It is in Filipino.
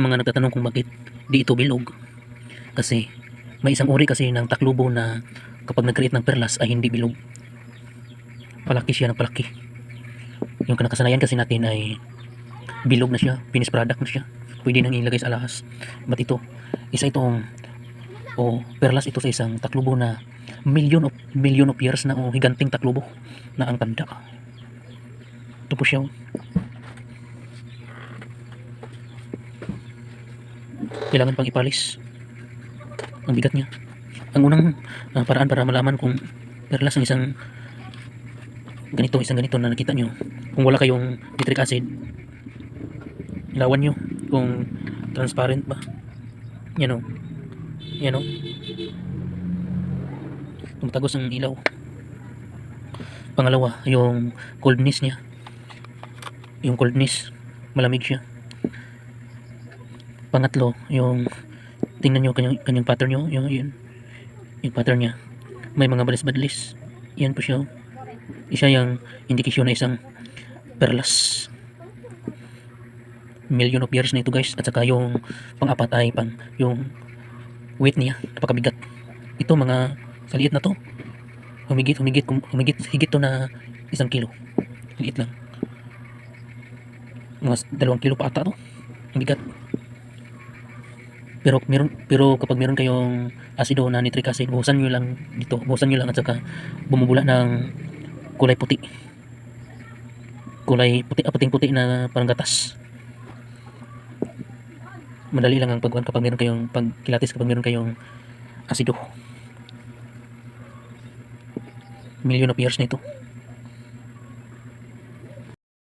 mga nagtatanong kung bakit di ito bilog, kasi may isang uri kasi ng taklubo na kapag nag-create ng perlas ay hindi bilog. Palaki siya ng palaki. Yung kinakasanayan kasi natin ay bilog na siya, finished product na siya, pwede nang ilagay sa alahas. But ito, isa itong perlas ito sa isang taklubo na million of years na higanting taklubo na ang tanda. Ito po siya. Kailangan pang ipalis. Ang bigat niya. Ang unang paraan para malaman kung perlas ang isang ganito na nakita nyo, kung wala kayong nitric acid, ilawan nyo kung transparent ba. Yan o. Tumatagos ang ilaw. Pangalawa, yung coldness niya. Yung coldness, malamig siya. Pangatlo, yung tingnan nyo kanyang pattern nyo, yung pattern niya, may mga balis-balis. Yan po siya. Isa yung indikasyon na isang perlas. Million of years na ito guys. At saka yung pang-apat ay yung weight niya, napakabigat. Ito mga saliit na to, humigit higit to na 1 kilo. Liit lang, mga 2 kilo pa ata to. Ang bigat. Pero kapag meron kayong asido na nitric acid, buhusan nyo lang dito, at saka bumubula ng kulay puti, puting-puti na parang gatas. Madali lang ang pagkuhan kapag meron kayong pagkilatis, kapag meron kayong asido. Million of years na ito.